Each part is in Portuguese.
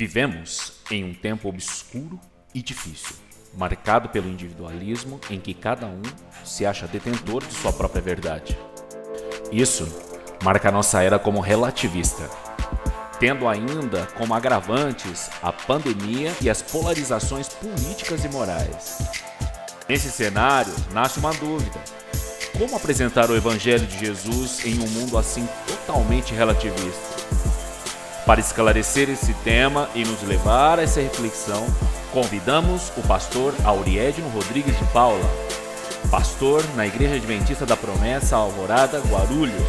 Vivemos em um tempo obscuro e difícil, marcado pelo individualismo em que cada um se acha detentor de sua própria verdade. Isso marca a nossa era como relativista, tendo ainda como agravantes a pandemia e as polarizações políticas e morais. Nesse cenário, nasce uma dúvida: como apresentar o Evangelho de Jesus em um mundo assim totalmente relativista? Para esclarecer esse tema e nos levar a essa reflexão, convidamos o pastor Auriedino Rodrigues de Paula, pastor na Igreja Adventista da Promessa Alvorada, Guarulhos,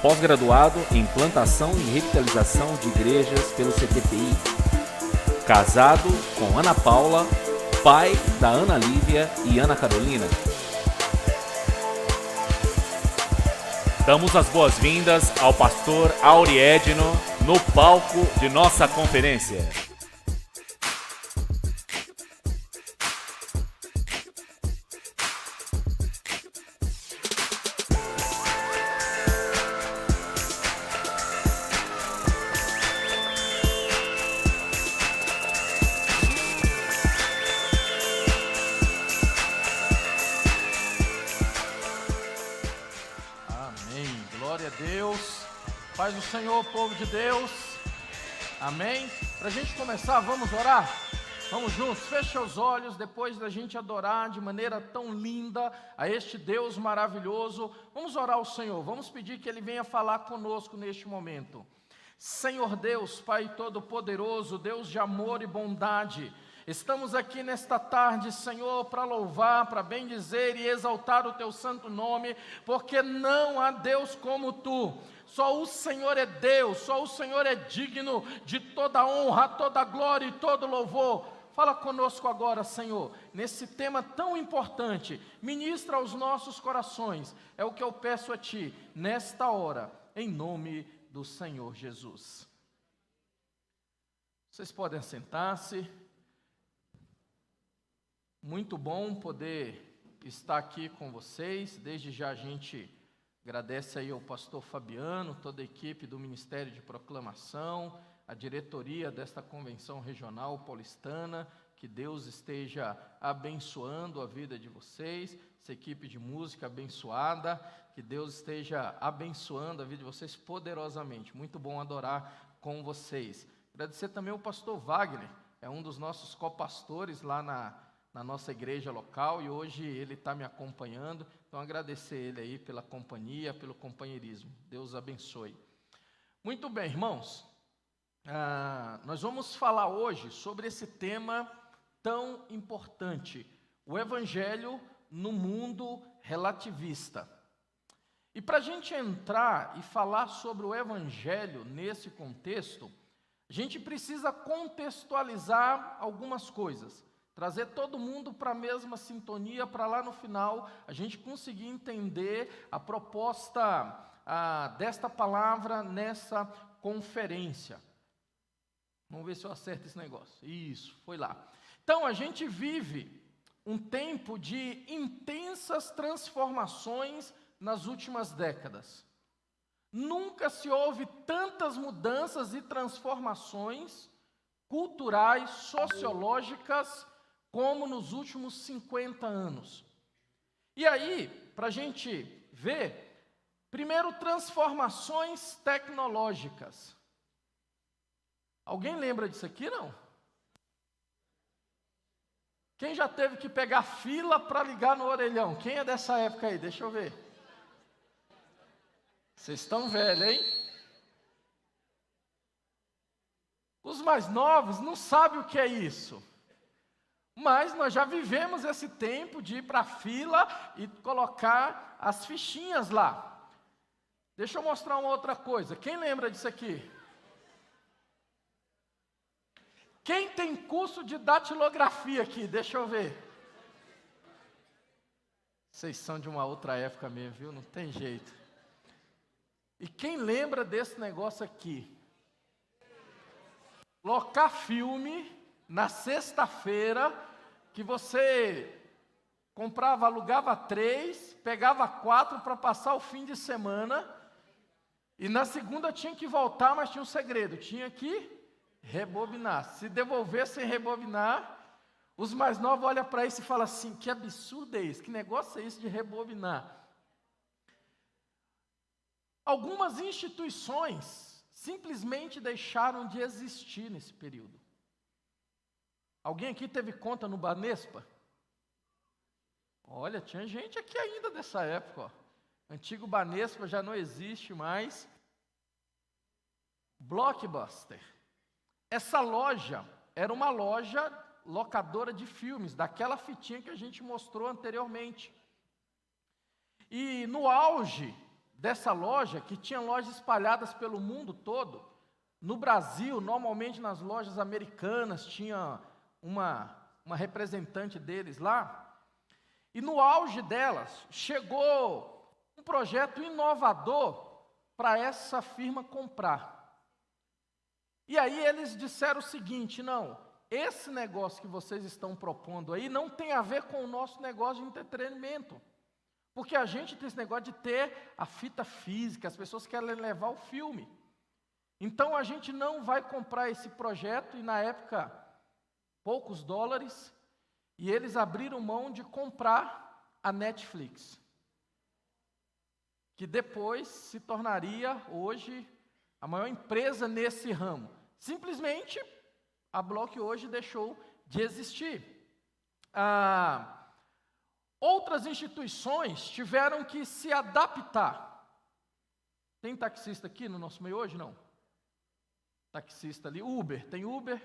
pós-graduado em plantação e revitalização de igrejas pelo CTPI, casado com Ana Paula, pai da Ana Lívia e Ana Carolina. Damos as boas-vindas ao pastor Auriedino no palco de nossa conferência. Paz do Senhor, povo de Deus, amém? Para a gente começar, vamos orar? Vamos juntos, fecha os olhos, depois da gente adorar de maneira tão linda a este Deus maravilhoso, vamos orar ao Senhor, vamos pedir que Ele venha falar conosco neste momento. Senhor Deus, Pai Todo-Poderoso, Deus de amor e bondade, estamos aqui nesta tarde, Senhor, para louvar, para bendizer e exaltar o Teu santo nome, porque não há Deus como Tu. Só o Senhor é Deus, só o Senhor é digno de toda honra, toda glória e todo louvor. Fala conosco agora, Senhor, nesse tema tão importante, ministra aos nossos corações, é o que eu peço a Ti, nesta hora, em nome do Senhor Jesus. Vocês podem sentar-se. Muito bom poder estar aqui com vocês. Desde já a gente agradece aí ao pastor Fabiano, toda a equipe do Ministério de Proclamação, a diretoria desta convenção regional paulistana, que Deus esteja abençoando a vida de vocês, essa equipe de música abençoada, que Deus esteja abençoando a vida de vocês poderosamente. Muito bom adorar com vocês. Agradecer também ao pastor Wagner, é um dos nossos copastores lá na nossa igreja local, e hoje ele está me acompanhando, então agradecer ele aí pela companhia, pelo companheirismo. Deus abençoe. Muito bem, irmãos, nós vamos falar hoje sobre esse tema tão importante, o Evangelho no mundo relativista. E para a gente entrar e falar sobre o Evangelho nesse contexto, a gente precisa contextualizar algumas coisas, trazer todo mundo para a mesma sintonia, para lá no final a gente conseguir entender a proposta desta palavra nessa conferência. Vamos ver se eu acerto esse negócio. Isso, foi lá. Então, a gente vive um tempo de intensas transformações nas últimas décadas. Nunca se houve tantas mudanças e transformações culturais, sociológicas, como nos últimos 50 anos. E aí, para a gente ver, primeiro, transformações tecnológicas. Alguém lembra disso aqui, não? Quem já teve que pegar fila para ligar no orelhão? Quem é dessa época aí? Deixa eu ver. Vocês estão velhos, hein? Os mais novos não sabem o que é isso. Mas nós já vivemos esse tempo de ir para a fila e colocar as fichinhas lá. Deixa eu mostrar uma outra coisa. Quem lembra disso aqui? Quem tem curso de datilografia aqui? Deixa eu ver. Vocês são de uma outra época mesmo, viu? Não tem jeito. E quem lembra desse negócio aqui? Colocar filme na sexta-feira, que você comprava, alugava 3, pegava 4 para passar o fim de semana, e na segunda tinha que voltar, mas tinha um segredo, tinha que Rebobinar. Se devolver sem rebobinar, os mais novos olham para isso e falam assim, que absurdo é isso? Que negócio é isso de rebobinar? Algumas instituições simplesmente deixaram de existir nesse período. Alguém aqui teve conta no Banespa? Olha, tinha gente aqui ainda dessa época, ó. Antigo Banespa já não existe mais. Blockbuster. Essa loja era uma loja locadora de filmes, daquela fitinha que a gente mostrou anteriormente. E no auge dessa loja, que tinha lojas espalhadas pelo mundo todo, no Brasil, normalmente nas lojas americanas, tinha uma representante deles lá, e no auge delas, chegou um projeto inovador para essa firma comprar. E aí eles disseram o seguinte, não, esse negócio que vocês estão propondo aí não tem a ver com o nosso negócio de entretenimento. Porque a gente tem esse negócio de ter a fita física, as pessoas querem levar o filme. Então a gente não vai comprar esse projeto, e na época, poucos dólares, e eles abriram mão de comprar a Netflix, que depois se tornaria, hoje, a maior empresa nesse ramo. Simplesmente, a Block hoje deixou de existir. Outras instituições tiveram que se adaptar. Tem taxista aqui no nosso meio hoje? Não. Taxista ali. Uber. Tem Uber?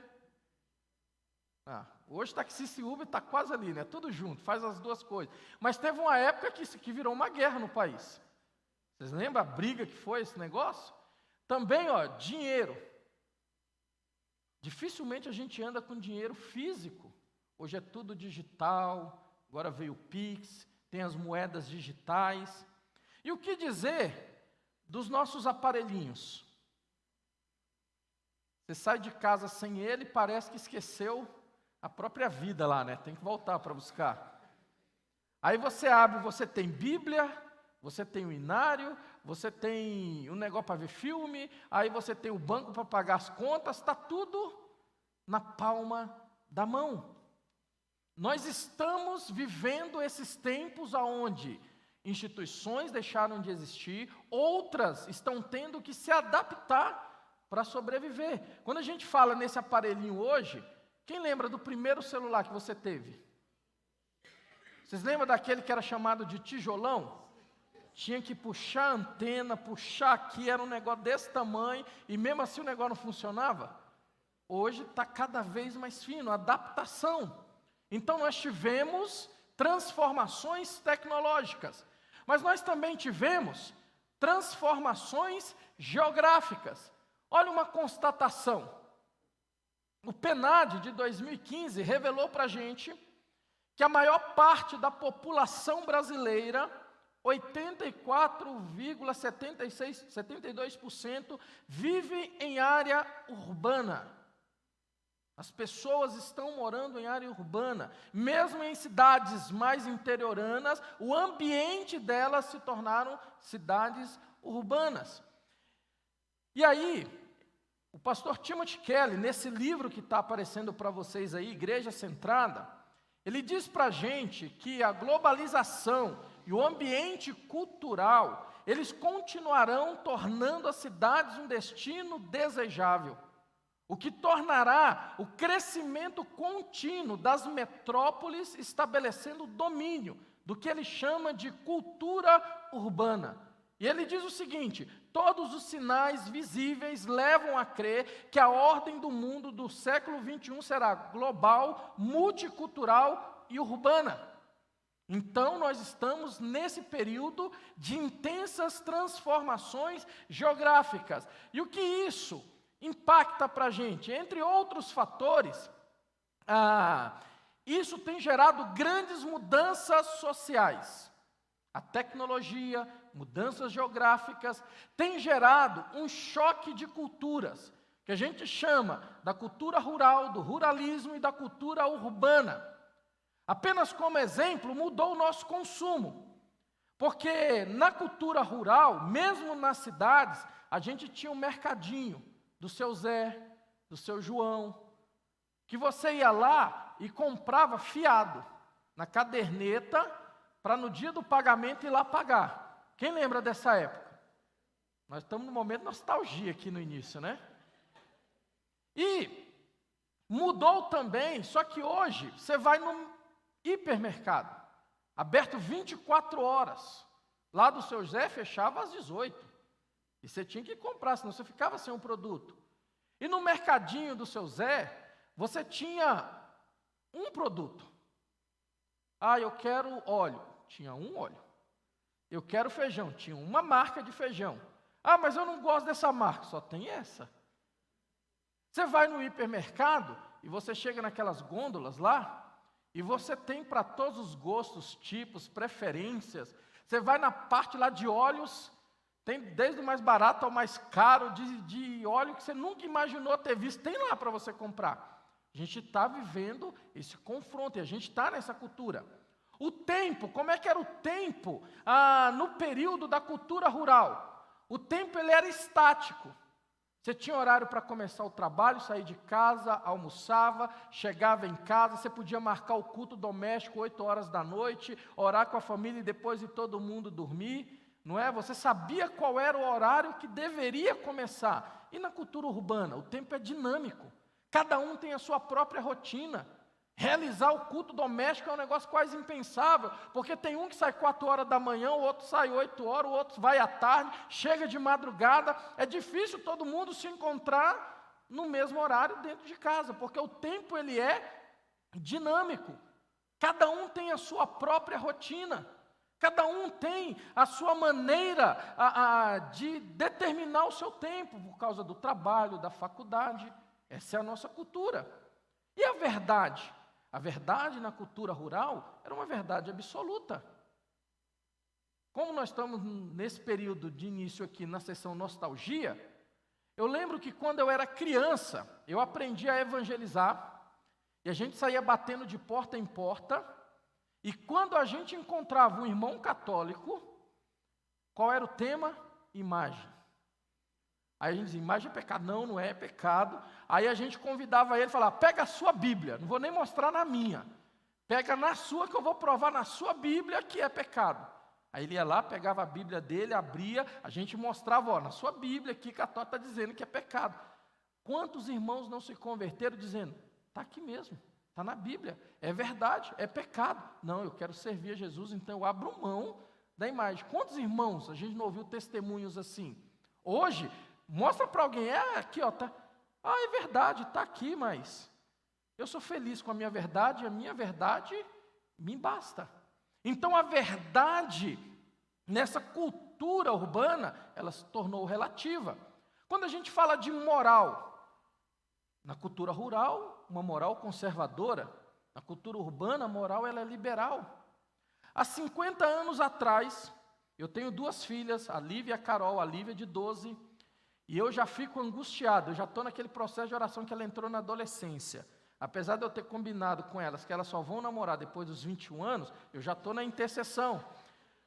Hoje taxista e Uber está quase ali, né? Tudo junto, faz as duas coisas. Mas teve uma época que virou uma guerra no país. Vocês lembram a briga que foi esse negócio? Também, dinheiro. Dificilmente a gente anda com dinheiro físico. Hoje é tudo digital, agora veio o Pix, tem as moedas digitais. E o que dizer dos nossos aparelhinhos? Você sai de casa sem ele, parece que esqueceu a própria vida lá, né? Tem que voltar para buscar. Aí você abre, você tem Bíblia, você tem o inário, você tem um negócio para ver filme, aí você tem o banco para pagar as contas, está tudo na palma da mão. Nós estamos vivendo esses tempos onde instituições deixaram de existir, outras estão tendo que se adaptar para sobreviver. Quando a gente fala nesse aparelhinho hoje, quem lembra do primeiro celular que você teve? Vocês lembram daquele que era chamado de tijolão? Tinha que puxar a antena, puxar aqui, era um negócio desse tamanho, e mesmo assim o negócio não funcionava. Hoje está cada vez mais fino, adaptação. Então nós tivemos transformações tecnológicas, mas nós também tivemos transformações geográficas. Olha uma constatação. O PNAD de 2015 revelou para a gente que a maior parte da população brasileira, 84,72%, vive em área urbana. As pessoas estão morando em área urbana. Mesmo em cidades mais interioranas, o ambiente delas se tornaram cidades urbanas. E aí, o pastor Timothy Kelly, nesse livro que está aparecendo para vocês aí, Igreja Centrada, ele diz para a gente que a globalização e o ambiente cultural, eles continuarão tornando as cidades um destino desejável, o que tornará o crescimento contínuo das metrópoles estabelecendo domínio do que ele chama de cultura urbana. E ele diz o seguinte: todos os sinais visíveis levam a crer que a ordem do mundo do século XXI será global, multicultural e urbana. Então, nós estamos nesse período de intensas transformações geográficas. E o que isso impacta para a gente? Entre outros fatores, isso tem gerado grandes mudanças sociais. A tecnologia, mudanças geográficas, tem gerado um choque de culturas, que a gente chama da cultura rural, do ruralismo e da cultura urbana. Apenas como exemplo, mudou o nosso consumo, porque na cultura rural, mesmo nas cidades, a gente tinha um mercadinho do seu Zé, do seu João, que você ia lá e comprava fiado, na caderneta, para no dia do pagamento ir lá pagar. Quem lembra dessa época? Nós estamos no momento de nostalgia aqui no início, né? E mudou também, só que hoje você vai num hipermercado, aberto 24 horas. Lá do seu Zé fechava às 18. E você tinha que comprar, senão você ficava sem um produto. E no mercadinho do seu Zé, você tinha um produto. Ah, eu quero óleo. Tinha um óleo. Eu quero feijão. Tinha uma marca de feijão. Ah, mas eu não gosto dessa marca. Só tem essa. Você vai no hipermercado e você chega naquelas gôndolas lá e você tem para todos os gostos, tipos, preferências. Você vai na parte lá de óleos, tem desde o mais barato ao mais caro, de óleo que você nunca imaginou ter visto, tem lá para você comprar. A gente está vivendo esse confronto e a gente está nessa cultura. O tempo, como é que era o tempo no período da cultura rural? O tempo ele era estático. Você tinha horário para começar o trabalho, sair de casa, almoçava, chegava em casa, você podia marcar o culto doméstico 8 horas da noite, orar com a família e depois de todo mundo dormir, não é? Você sabia qual era o horário que deveria começar. E na cultura urbana, o tempo é dinâmico. Cada um tem a sua própria rotina. Realizar o culto doméstico é um negócio quase impensável, porque tem um que sai 4 horas da manhã, o outro sai 8 horas, o outro vai à tarde, chega de madrugada. É difícil todo mundo se encontrar no mesmo horário dentro de casa, porque o tempo ele é dinâmico. Cada um tem a sua própria rotina. Cada um tem a sua maneira de determinar o seu tempo, por causa do trabalho, da faculdade. Essa é a nossa cultura. E a verdade? A verdade na cultura rural era uma verdade absoluta. Como nós estamos nesse período de início aqui na sessão nostalgia, eu lembro que quando eu era criança, eu aprendi a evangelizar, e a gente saía batendo de porta em porta, e quando a gente encontrava um irmão católico, qual era o tema? Imagem. Aí a gente dizia, imagem é pecado. Não, não é pecado. Aí a gente convidava ele e falava, pega a sua Bíblia, não vou nem mostrar na minha. Pega na sua que eu vou provar na sua Bíblia que é pecado. Aí ele ia lá, pegava a Bíblia dele, abria, a gente mostrava, na sua Bíblia aqui que a Tó está dizendo que é pecado. Quantos irmãos não se converteram dizendo, está aqui mesmo, está na Bíblia, é verdade, é pecado. Não, eu quero servir a Jesus, então eu abro mão da imagem. Quantos irmãos a gente não ouviu testemunhos assim? Hoje, mostra para alguém, aqui ó, tá. É verdade, está aqui, mas eu sou feliz com a minha verdade, e a minha verdade me basta. Então a verdade, nessa cultura urbana, ela se tornou relativa. Quando a gente fala de moral, na cultura rural, uma moral conservadora, na cultura urbana, a moral ela é liberal. Há 50 anos atrás, eu tenho 2 filhas, a Lívia e a Carol, a Lívia de 12, e eu já fico angustiado, eu já estou naquele processo de oração que ela entrou na adolescência. Apesar de eu ter combinado com elas que elas só vão namorar depois dos 21 anos, eu já estou na intercessão.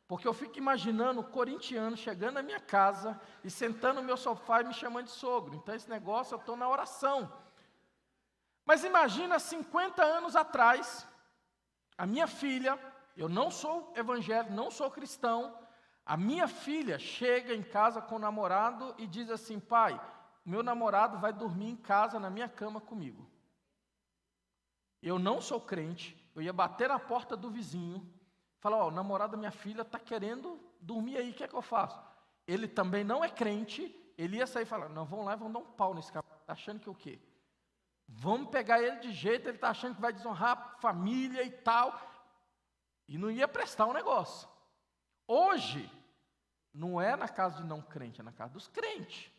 Porque eu fico imaginando o corintiano chegando na minha casa e sentando no meu sofá e me chamando de sogro. Então esse negócio eu estou na oração. Mas imagina 50 anos atrás, a minha filha, eu não sou evangélico, não sou cristão, a minha filha chega em casa com o namorado e diz assim, pai, meu namorado vai dormir em casa na minha cama comigo. Eu não sou crente, eu ia bater na porta do vizinho, falar, o namorado da minha filha está querendo dormir aí, o que é que eu faço? Ele também não é crente, ele ia sair e falar, não, vamos lá e vamos dar um pau nesse cara, está achando que o quê? Vamos pegar ele de jeito, ele está achando que vai desonrar a família e tal, e não ia prestar um negócio. Hoje, não é na casa de não crente, é na casa dos crentes.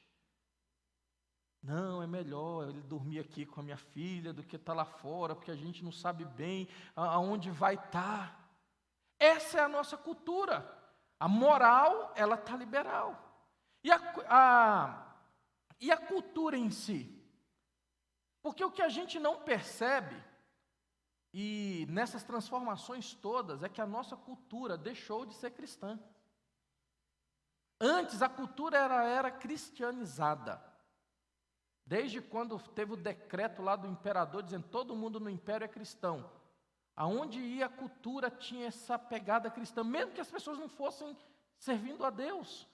Não, é melhor ele dormir aqui com a minha filha do que estar lá fora, porque a gente não sabe bem aonde vai estar. Essa é a nossa cultura. A moral, ela está liberal. E a cultura em si? Porque o que a gente não percebe, e nessas transformações todas, é que a nossa cultura deixou de ser cristã. Antes, a cultura era cristianizada. Desde quando teve o decreto lá do imperador dizendo todo mundo no império é cristão. Aonde ia a cultura tinha essa pegada cristã, mesmo que as pessoas não fossem servindo a Deus.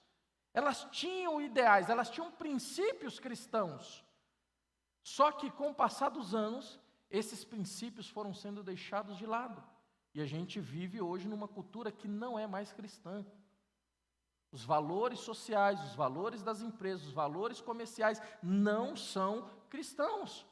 Elas tinham ideais, elas tinham princípios cristãos. Só que com o passar dos anos, esses princípios foram sendo deixados de lado. E a gente vive hoje numa cultura que não é mais cristã. Os valores sociais, os valores das empresas, os valores comerciais não são cristãos.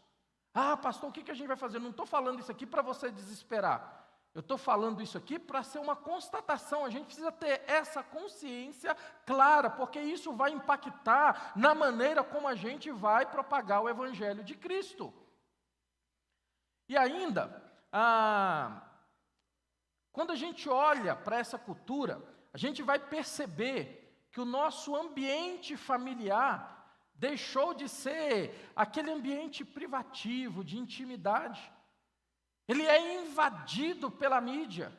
Ah, pastor, o que a gente vai fazer? Eu não estou falando isso aqui para você desesperar. Eu estou falando isso aqui para ser uma constatação. A gente precisa ter essa consciência clara, porque isso vai impactar na maneira como a gente vai propagar o Evangelho de Cristo. E ainda, quando a gente olha para essa cultura, a gente vai perceber que o nosso ambiente familiar deixou de ser aquele ambiente privativo, de intimidade. Ele é invadido pela mídia.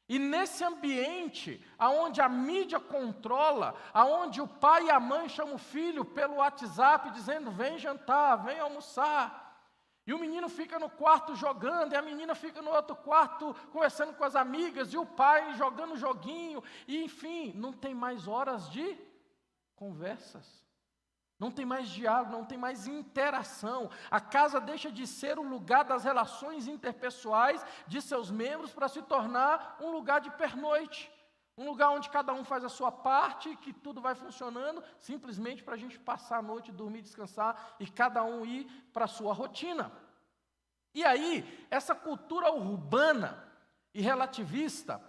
E nesse ambiente, onde a mídia controla, onde o pai e a mãe chamam o filho pelo WhatsApp, dizendo, vem jantar, vem almoçar. E o menino fica no quarto jogando, e a menina fica no outro quarto conversando com as amigas, e o pai jogando joguinho. E enfim, não tem mais horas de conversas. Não tem mais diálogo, não tem mais interação. A casa deixa de ser o lugar das relações interpessoais de seus membros para se tornar um lugar de pernoite. Um lugar onde cada um faz a sua parte, que tudo vai funcionando, simplesmente para a gente passar a noite, dormir, descansar e cada um ir para a sua rotina. E aí, essa cultura urbana e relativista,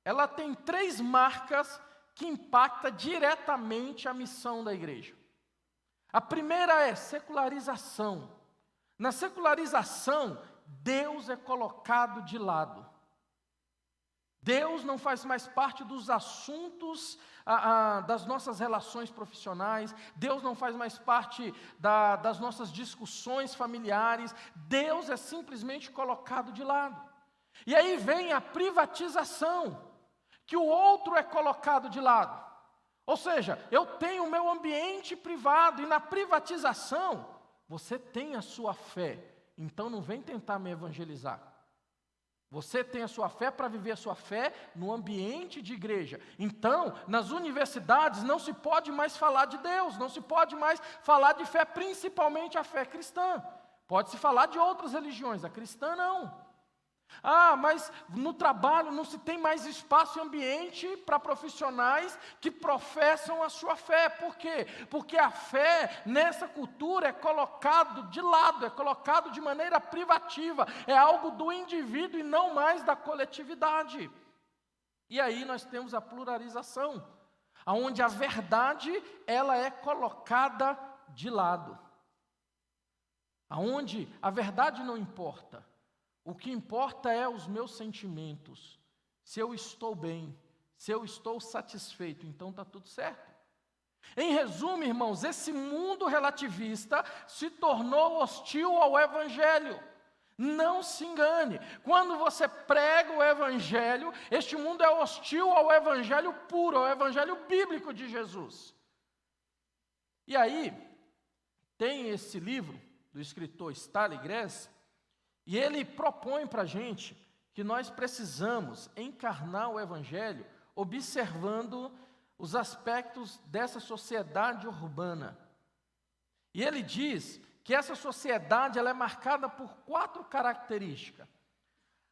ela tem 3 marcas que impactam diretamente a missão da igreja. A primeira é secularização. Na secularização, Deus é colocado de lado. Deus não faz mais parte dos assuntos das nossas relações profissionais. Deus não faz mais parte das nossas discussões familiares. Deus é simplesmente colocado de lado. E aí vem a privatização, que o outro é colocado de lado. Ou seja, eu tenho o meu ambiente privado e na privatização você tem a sua fé. Então não vem tentar me evangelizar. Você tem a sua fé para viver a sua fé no ambiente de igreja. Então, nas universidades não se pode mais falar de Deus, não se pode mais falar de fé, principalmente a fé cristã. Pode-se falar de outras religiões, a cristã não. Ah, mas no trabalho não se tem mais espaço e ambiente para profissionais que professam a sua fé. Por quê? Porque a fé nessa cultura é colocado de lado, é colocado de maneira privativa, é algo do indivíduo e não mais da coletividade. E aí nós temos a pluralização, onde a verdade ela é colocada de lado, onde a verdade não importa. O que importa é os meus sentimentos. Se eu estou bem, se eu estou satisfeito, então está tudo certo. Em resumo, irmãos, esse mundo relativista se tornou hostil ao Evangelho. Não se engane, quando você prega o Evangelho, este mundo é hostil ao Evangelho puro, ao Evangelho bíblico de Jesus. E aí, tem esse livro do escritor Stanley Grace, e ele propõe para a gente que nós precisamos encarnar o Evangelho observando os aspectos dessa sociedade urbana. E ele diz que essa sociedade ela é marcada por 4 características.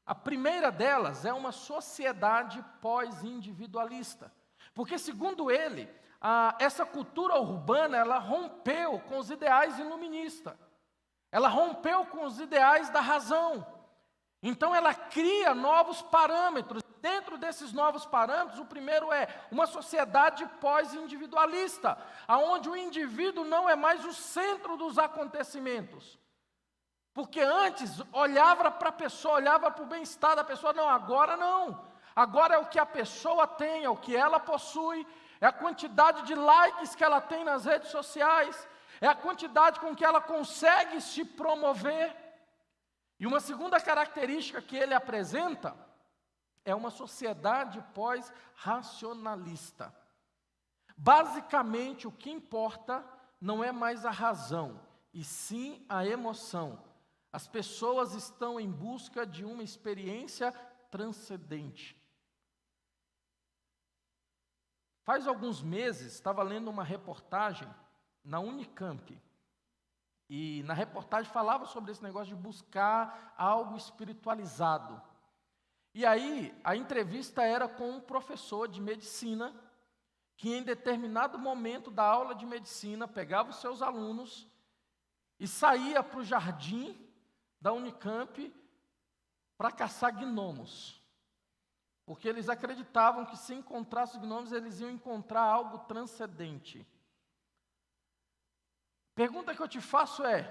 A primeira delas é uma sociedade pós-individualista. Porque, segundo ele, essa cultura urbana ela rompeu com os ideais iluministas. Ela rompeu com os ideais da razão. Então ela cria novos parâmetros. Dentro desses novos parâmetros, o primeiro é uma sociedade pós-individualista, onde o indivíduo não é mais o centro dos acontecimentos. Porque antes olhava para a pessoa, olhava para o bem-estar da pessoa, não, agora não. Agora é o que a pessoa tem, é o que ela possui, é a quantidade de likes que ela tem nas redes sociais, é a quantidade com que ela consegue se promover. E uma segunda característica que ele apresenta é uma sociedade pós-racionalista. Basicamente, o que importa não é mais a razão, e sim a emoção. As pessoas estão em busca de uma experiência transcendente. Faz alguns meses, estava lendo uma reportagem na Unicamp, e na reportagem falava sobre esse negócio de buscar algo espiritualizado. E aí, a entrevista era com um professor de medicina, que em determinado momento da aula de medicina, pegava os seus alunos e saía para o jardim da Unicamp para caçar gnomos. Porque eles acreditavam que se encontrassem os gnomos, eles iam encontrar algo transcendente. Pergunta que eu te faço é,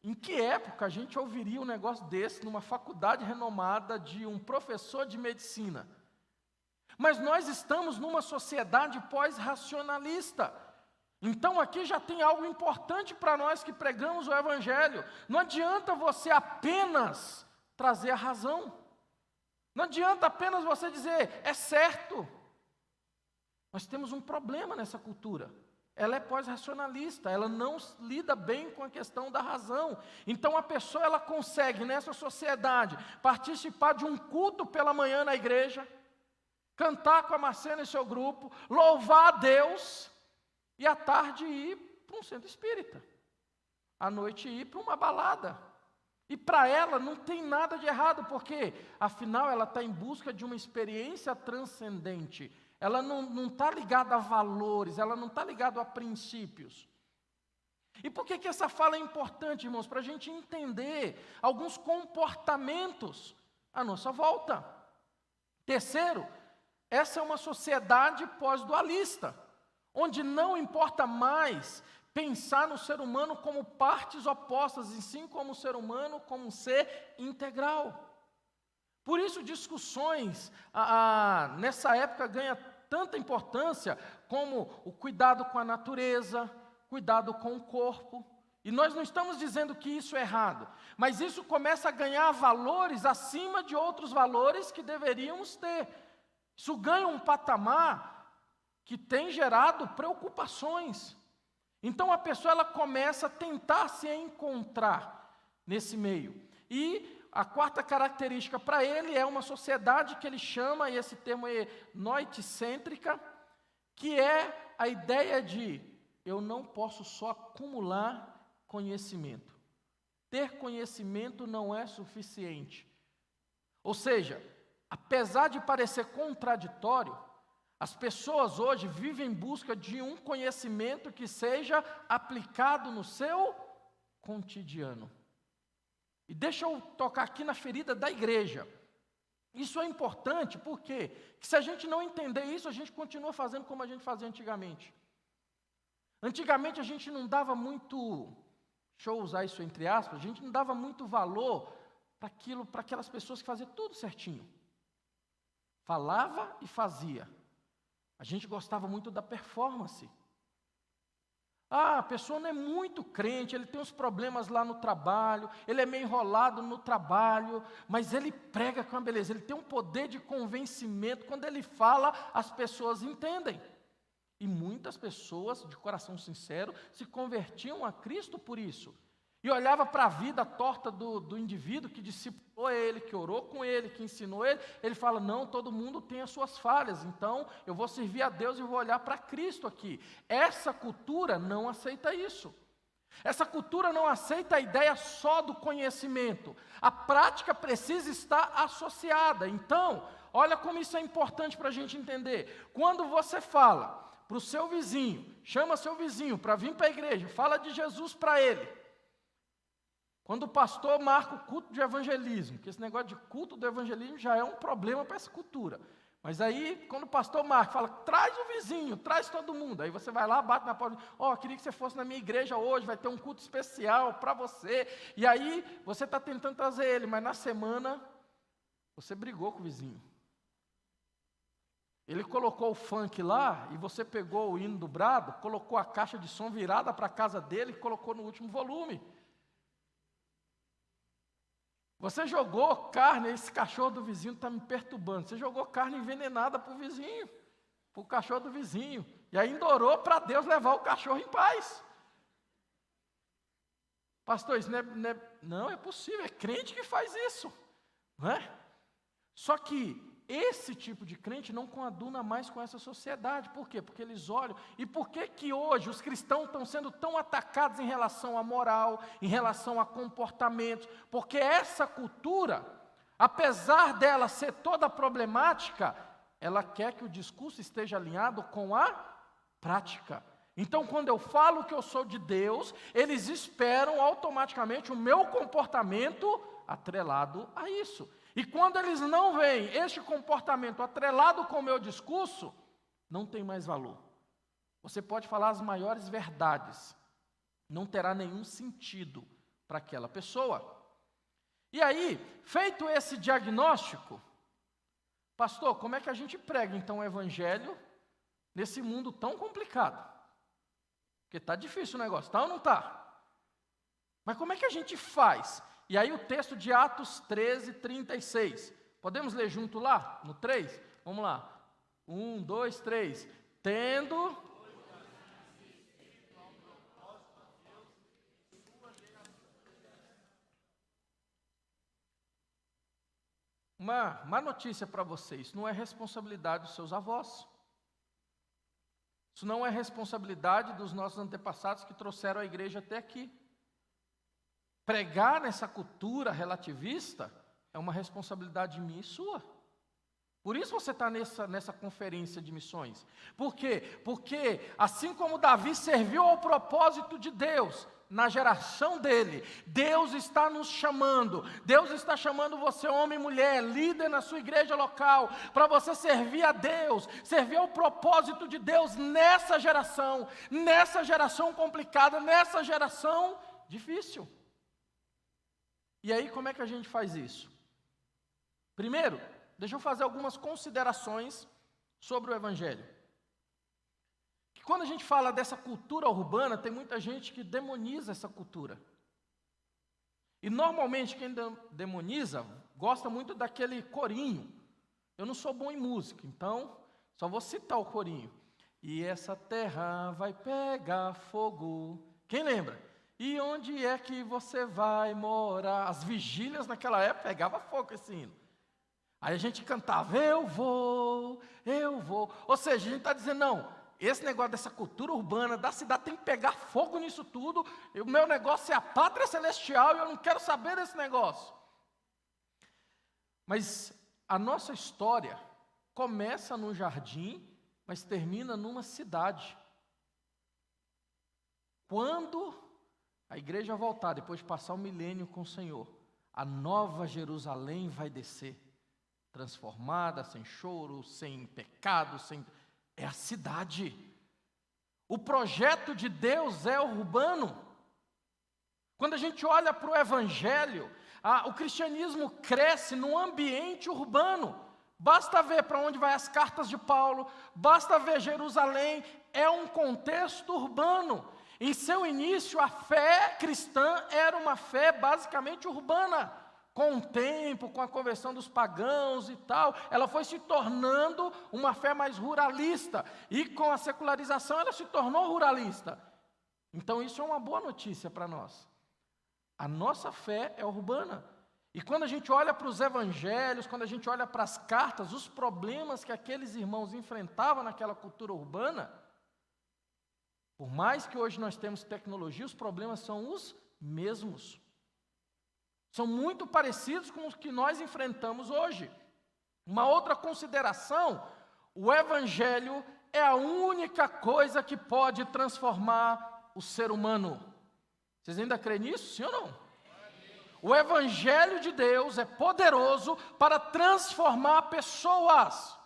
em que época a gente ouviria um negócio desse numa faculdade renomada de um professor de medicina? Mas nós estamos numa sociedade pós-racionalista. Então aqui já tem algo importante para nós que pregamos o Evangelho. Não adianta você apenas trazer a razão. Não adianta apenas você dizer, é certo. Nós temos um problema nessa cultura. Ela é pós-racionalista, ela não lida bem com a questão da razão. Então a pessoa ela consegue nessa sociedade participar de um culto pela manhã na igreja, cantar com a Marcena e seu grupo, louvar a Deus, e à tarde ir para um centro espírita, à noite ir para uma balada. E para ela não tem nada de errado, porque afinal ela está em busca de uma experiência transcendente. Ela não está ligada a valores, ela não está ligada a princípios. E por que essa fala é importante, irmãos? Para a gente entender alguns comportamentos à nossa volta. Terceiro, essa é uma sociedade pós-dualista, onde não importa mais pensar no ser humano como partes opostas, e sim como o ser humano como um ser integral. Por isso discussões nessa época ganham tanta importância como o cuidado com a natureza, cuidado com o corpo. E nós não estamos dizendo que isso é errado, mas isso começa a ganhar valores acima de outros valores que deveríamos ter. Isso ganha um patamar que tem gerado preocupações. Então a pessoa ela começa a tentar se encontrar nesse meio. E a quarta característica para ele é uma sociedade que ele chama, e esse termo é noeticêntrica, que é a ideia de eu não posso só acumular conhecimento. Ter conhecimento não é suficiente. Ou seja, apesar de parecer contraditório, as pessoas hoje vivem em busca de um conhecimento que seja aplicado no seu cotidiano. E deixa eu tocar aqui na ferida da igreja. Isso é importante porque se a gente não entender isso, a gente continua fazendo como a gente fazia antigamente. Antigamente a gente não dava muito, deixa eu usar isso entre aspas, a gente não dava muito valor para aquelas pessoas que faziam tudo certinho. Falava e fazia. A gente gostava muito da performance. A pessoa não é muito crente, ele tem uns problemas lá no trabalho, ele é meio enrolado no trabalho, mas ele prega com a beleza, ele tem um poder de convencimento, quando ele fala, as pessoas entendem. E muitas pessoas, de coração sincero, se convertiam a Cristo por isso. E olhava para a vida torta do indivíduo que discipulou ele, que orou com ele, que ensinou ele. Ele fala, não, todo mundo tem as suas falhas, então eu vou servir a Deus e vou olhar para Cristo aqui. Essa cultura não aceita isso. Essa cultura não aceita a ideia só do conhecimento. A prática precisa estar associada. Então, olha como isso é importante para a gente entender. Quando você fala para o seu vizinho, chama seu vizinho para vir para a igreja, fala de Jesus para ele. Quando o pastor marca o culto de evangelismo, que esse negócio de culto do evangelismo já é um problema para essa cultura. Mas aí, quando o pastor marca, fala, traz o vizinho, traz todo mundo. Aí você vai lá, bate na porta, queria que você fosse na minha igreja hoje, vai ter um culto especial para você. E aí, você está tentando trazer ele, mas na semana, você brigou com o vizinho. Ele colocou o funk lá, e você pegou o hino do brado, colocou a caixa de som virada para a casa dele e colocou no último volume. Você jogou carne, esse cachorro do vizinho está me perturbando. Você jogou carne envenenada para o vizinho, para o cachorro do vizinho. E ainda orou para Deus levar o cachorro em paz. Pastor, isso não é possível, é crente que faz isso, não é? Só que esse tipo de crente não coaduna mais com essa sociedade. Por quê? Porque eles olham. E por que que hoje os cristãos estão sendo tão atacados em relação à moral, em relação a comportamentos? Porque essa cultura, apesar dela ser toda problemática, ela quer que o discurso esteja alinhado com a prática. Então, quando eu falo que eu sou de Deus, eles esperam automaticamente o meu comportamento atrelado a isso. E quando eles não veem este comportamento atrelado com o meu discurso, não tem mais valor. Você pode falar as maiores verdades, não terá nenhum sentido para aquela pessoa. E aí, feito esse diagnóstico, pastor, como é que a gente prega então o evangelho nesse mundo tão complicado? Porque está difícil o negócio, está ou não está? Mas como é que a gente faz? E aí o texto de Atos 13, 36. Podemos ler junto lá, no 3? Vamos lá. 1, 2, 3. Tendo... Uma má notícia para vocês, não é responsabilidade dos seus avós. Isso não é responsabilidade dos nossos antepassados que trouxeram a igreja até aqui. Pregar nessa cultura relativista é uma responsabilidade minha e sua. Por isso você está nessa conferência de missões. Por quê? Porque assim como Davi serviu ao propósito de Deus, na geração dele, Deus está nos chamando, Deus está chamando você, homem e mulher, líder na sua igreja local, para você servir a Deus, servir ao propósito de Deus nessa geração complicada, nessa geração difícil. E aí como é que a gente faz isso? Primeiro, deixa eu fazer algumas considerações sobre o evangelho. Quando a gente fala dessa cultura urbana, tem muita gente que demoniza essa cultura. E normalmente quem demoniza gosta muito daquele corinho. Eu não sou bom em música, então só vou citar o corinho. E essa terra vai pegar fogo. Quem lembra? E onde é que você vai morar? As vigílias naquela época pegava fogo esse hino. Aí a gente cantava, eu vou. Ou seja, a gente está dizendo, não, esse negócio dessa cultura urbana, da cidade, tem que pegar fogo nisso tudo. O meu negócio é a pátria celestial e eu não quero saber desse negócio. Mas a nossa história começa num jardim, mas termina numa cidade. Quando a igreja voltar, depois de passar um milênio com o Senhor, a nova Jerusalém vai descer, transformada, sem choro, sem pecado, é a cidade. O projeto de Deus é urbano. Quando a gente olha para o evangelho, o cristianismo cresce num ambiente urbano. Basta ver para onde vai as cartas de Paulo, basta ver Jerusalém, é um contexto urbano. Em seu início, a fé cristã era uma fé basicamente urbana. Com o tempo, com a conversão dos pagãos e tal, ela foi se tornando uma fé mais ruralista. E com a secularização ela se tornou ruralista. Então isso é uma boa notícia para nós. A nossa fé é urbana. E quando a gente olha para os evangelhos, quando a gente olha para as cartas, os problemas que aqueles irmãos enfrentavam naquela cultura urbana, por mais que hoje nós temos tecnologia, os problemas são os mesmos. São muito parecidos com os que nós enfrentamos hoje. Uma outra consideração, o evangelho é a única coisa que pode transformar o ser humano. Vocês ainda creem nisso, sim ou não? O evangelho de Deus é poderoso para transformar pessoas.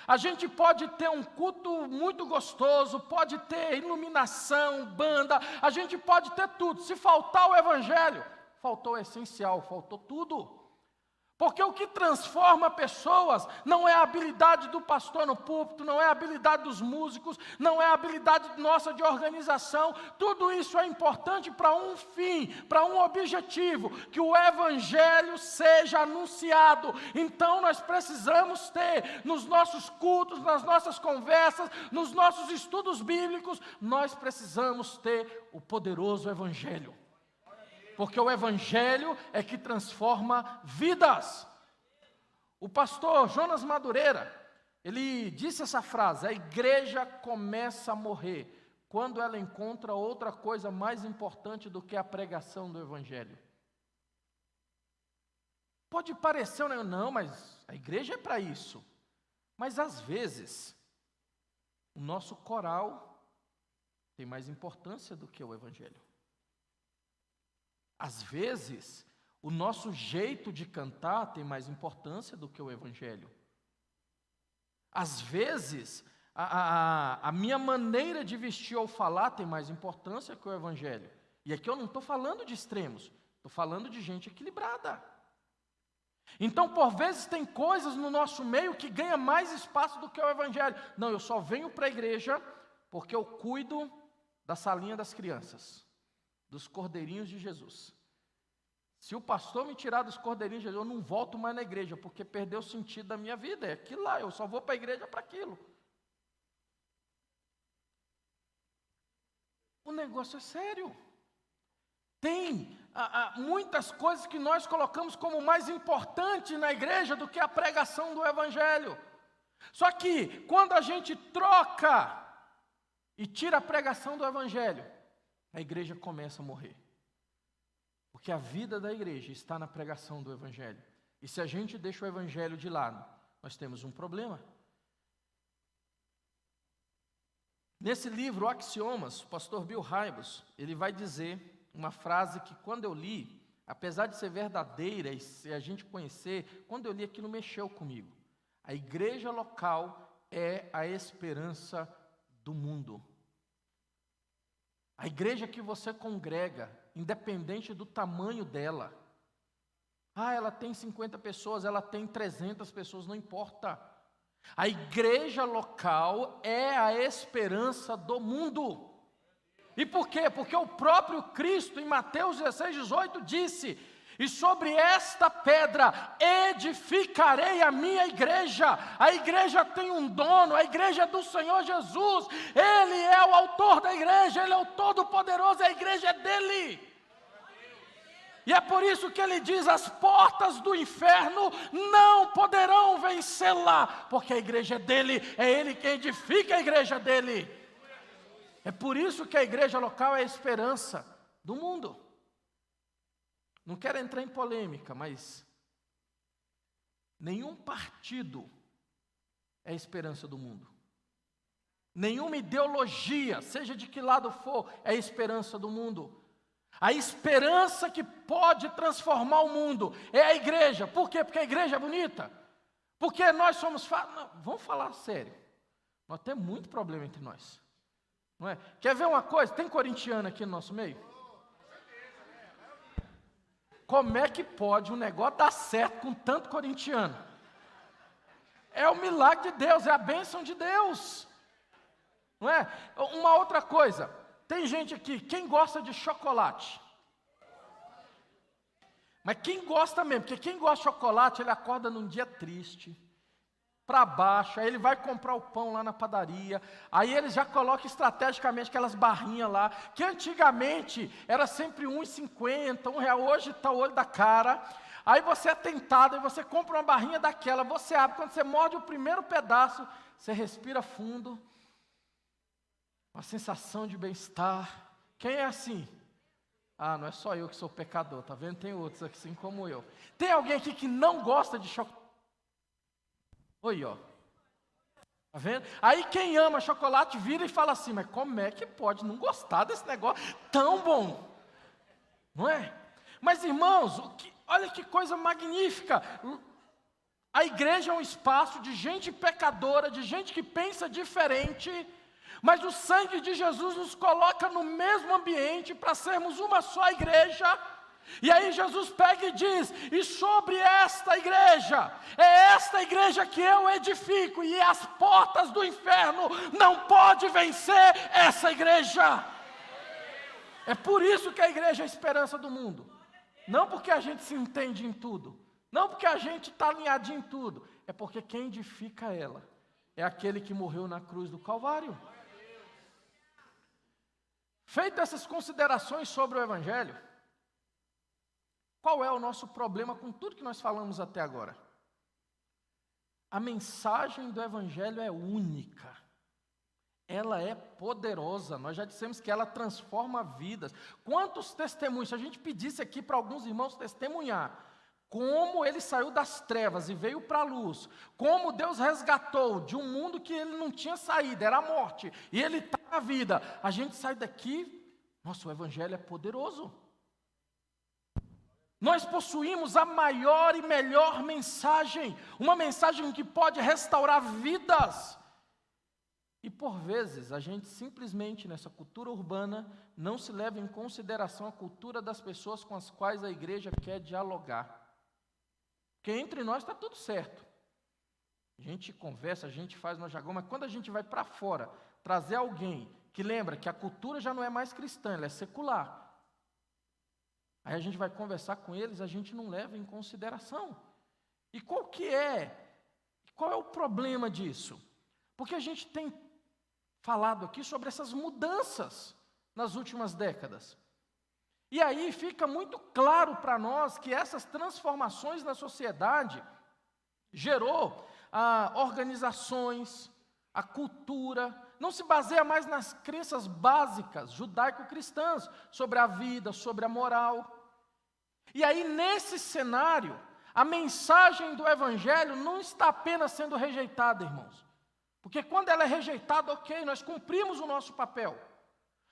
A gente pode ter um culto muito gostoso, pode ter iluminação, banda, a gente pode ter tudo. Se faltar o evangelho, faltou o essencial, faltou tudo. Porque o que transforma pessoas não é a habilidade do pastor no púlpito, não é a habilidade dos músicos, não é a habilidade nossa de organização. Tudo isso é importante para um fim, para um objetivo, que o evangelho seja anunciado. Então nós precisamos ter nos nossos cultos, nas nossas conversas, nos nossos estudos bíblicos, nós precisamos ter o poderoso evangelho. Porque o Evangelho é que transforma vidas. O pastor Jonas Madureira, ele disse essa frase: a igreja começa a morrer quando ela encontra outra coisa mais importante do que a pregação do Evangelho. Pode parecer, não, mas a igreja é para isso. Mas às vezes, o nosso coral tem mais importância do que o Evangelho. Às vezes, o nosso jeito de cantar tem mais importância do que o Evangelho. Às vezes, a minha maneira de vestir ou falar tem mais importância que o Evangelho. E aqui eu não estou falando de extremos, estou falando de gente equilibrada. Então, por vezes, tem coisas no nosso meio que ganham mais espaço do que o Evangelho. Não, eu só venho para a igreja porque eu cuido da salinha das crianças, dos cordeirinhos de Jesus. Se o pastor me tirar dos cordeirinhos de Jesus, eu não volto mais na igreja, porque perdeu o sentido da minha vida. É aquilo lá, eu só vou para a igreja para aquilo. O negócio é sério. Tem muitas coisas que nós colocamos como mais importante na igreja do que a pregação do Evangelho. Só que, quando a gente troca e tira a pregação do Evangelho, a igreja começa a morrer. Porque a vida da igreja está na pregação do Evangelho. E se a gente deixa o Evangelho de lado, nós temos um problema. Nesse livro, Axiomas, o pastor Bill Hybels, ele vai dizer uma frase que, quando eu li, apesar de ser verdadeira e se a gente conhecer, quando eu li aquilo mexeu comigo. A igreja local é a esperança do mundo. A igreja que você congrega, independente do tamanho dela. Ela tem 50 pessoas, ela tem 300 pessoas, não importa. A igreja local é a esperança do mundo. E por quê? Porque o próprio Cristo, em Mateus 16:18, disse: e sobre esta pedra edificarei a minha igreja. A igreja tem um dono, a igreja é do Senhor Jesus. Ele é o autor da igreja, Ele é o Todo-Poderoso, a igreja é dEle. E é por isso que Ele diz: as portas do inferno não poderão vencê-la, porque a igreja é dEle, é Ele quem edifica a igreja dEle. É por isso que a igreja local é a esperança do mundo. Não quero entrar em polêmica, mas nenhum partido é a esperança do mundo. Nenhuma ideologia, seja de que lado for, é a esperança do mundo. A esperança que pode transformar o mundo é a igreja. Por quê? Porque a igreja é bonita? Porque nós somos... Não, vamos falar sério. Nós temos muito problema entre nós. Não é? Quer ver uma coisa? Tem corintiano aqui no nosso meio? Como é que pode um negócio dar certo com tanto corintiano? É o milagre de Deus, é a bênção de Deus. Não é? Uma outra coisa, tem gente aqui, quem gosta de chocolate? Mas quem gosta mesmo, porque quem gosta de chocolate, ele acorda num dia triste, para baixo, aí ele vai comprar o pão lá na padaria, aí ele já coloca estrategicamente aquelas barrinhas lá, que antigamente era sempre R$1,50, R$1, hoje está o olho da cara. Aí você é tentado, e você compra uma barrinha daquela, você abre, quando você morde o primeiro pedaço, você respira fundo, uma sensação de bem-estar. Quem é assim? Não é só eu que sou pecador, tá vendo? Tem outros aqui, assim como eu. Tem alguém aqui que não gosta de chocolate? Oi, ó. Tá vendo? Aí quem ama chocolate vira e fala assim: mas como é que pode não gostar desse negócio tão bom? Não é? Mas irmãos, olha que coisa magnífica. A igreja é um espaço de gente pecadora, de gente que pensa diferente, mas o sangue de Jesus nos coloca no mesmo ambiente para sermos uma só igreja. E aí Jesus pega e diz: e sobre esta igreja, é esta igreja que eu edifico, e as portas do inferno não podem vencer essa igreja. É por isso que a igreja é a esperança do mundo. Não porque a gente se entende em tudo, não porque a gente está alinhadinho em tudo, é porque quem edifica ela é aquele que morreu na cruz do Calvário. Feitas essas considerações sobre o Evangelho, qual é o nosso problema com tudo que nós falamos até agora? A mensagem do Evangelho é única. Ela é poderosa. Nós já dissemos que ela transforma vidas. Quantos testemunhos, se a gente pedisse aqui para alguns irmãos testemunhar, como ele saiu das trevas e veio para a luz, como Deus resgatou de um mundo que ele não tinha saída, era a morte, e ele está na vida. A gente sai daqui, nossa, o Evangelho é poderoso. Nós possuímos a maior e melhor mensagem, uma mensagem que pode restaurar vidas. E por vezes a gente simplesmente nessa cultura urbana não se leva em consideração a cultura das pessoas com as quais a igreja quer dialogar. Porque entre nós está tudo certo. A gente conversa, a gente faz no jargão, mas quando a gente vai para fora, trazer alguém que lembra que a cultura já não é mais cristã, ela é secular. Aí a gente vai conversar com eles, a gente não leva em consideração. E qual é o problema disso? Porque a gente tem falado aqui sobre essas mudanças nas últimas décadas. E aí fica muito claro para nós que essas transformações na sociedade gerou organizações, a cultura, não se baseia mais nas crenças básicas judaico-cristãs sobre a vida, sobre a moral. E aí nesse cenário, a mensagem do Evangelho não está apenas sendo rejeitada, irmãos. Porque quando ela é rejeitada, ok, nós cumprimos o nosso papel.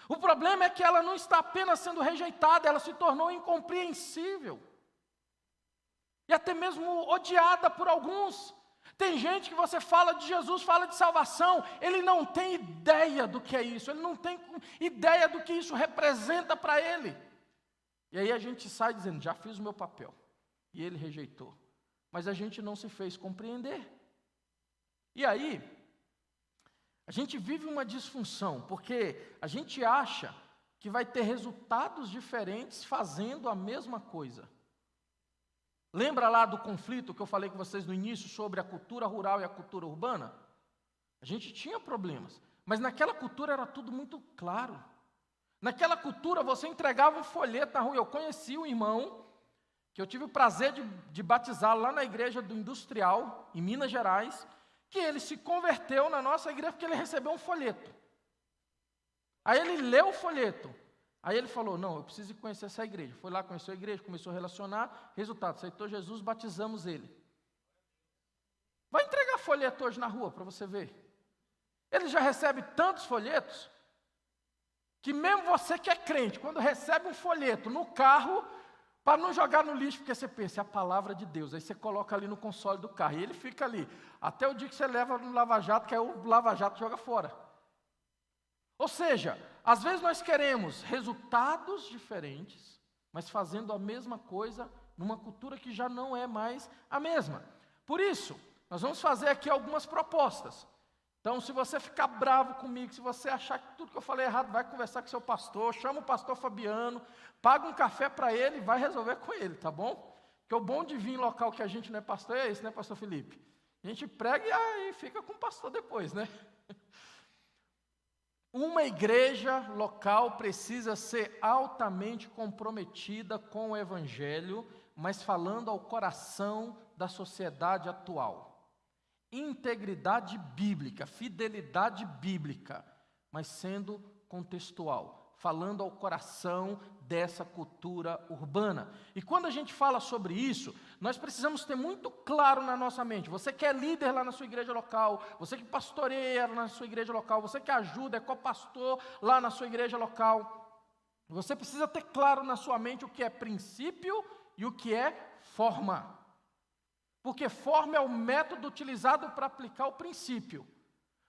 O problema é que ela não está apenas sendo rejeitada, ela se tornou incompreensível. E até mesmo odiada por alguns. Tem gente que você fala de Jesus, fala de salvação, ele não tem ideia do que é isso, ele não tem ideia do que isso representa para ele. E aí a gente sai dizendo, já fiz o meu papel. E ele rejeitou. Mas a gente não se fez compreender. E aí, a gente vive uma disfunção, porque a gente acha que vai ter resultados diferentes fazendo a mesma coisa. Lembra lá do conflito que eu falei com vocês no início sobre a cultura rural e a cultura urbana? A gente tinha problemas, mas naquela cultura era tudo muito claro. Naquela cultura você entregava um folheto na rua. Eu conheci um irmão, que eu tive o prazer de batizá-lo lá na igreja do Industrial, em Minas Gerais, que ele se converteu na nossa igreja porque ele recebeu um folheto. Aí ele leu o folheto. Aí ele falou, não, eu preciso conhecer essa igreja. Foi lá, conheceu a igreja, começou a relacionar. Resultado, aceitou Jesus, batizamos ele. Vai entregar folheto hoje na rua para você ver. Ele já recebe tantos folhetos, que mesmo você que é crente, quando recebe um folheto no carro, para não jogar no lixo, porque você pensa, é a palavra de Deus. Aí você coloca ali no console do carro, e ele fica ali, até o dia que você leva no lava-jato, que aí o lava-jato joga fora. Ou seja, às vezes nós queremos resultados diferentes, mas fazendo a mesma coisa numa cultura que já não é mais a mesma. Por isso, nós vamos fazer aqui algumas propostas. Então, se você ficar bravo comigo, se você achar que tudo que eu falei é errado, vai conversar com seu pastor, chama o pastor Fabiano, paga um café para ele e vai resolver com ele, tá bom? Porque o bom de vir em local que a gente não é pastor é esse, né, pastor Felipe? A gente prega e aí fica com o pastor depois, né? Uma igreja local precisa ser altamente comprometida com o Evangelho, mas falando ao coração da sociedade atual. Integridade bíblica, fidelidade bíblica, mas sendo contextual, falando ao coração dessa cultura urbana. E quando a gente fala sobre isso, nós precisamos ter muito claro na nossa mente. Você que é líder lá na sua igreja local, você que pastoreia na sua igreja local, você que ajuda, é copastor lá na sua igreja local, você precisa ter claro na sua mente o que é princípio e o que é forma. Porque forma é o método utilizado para aplicar o princípio.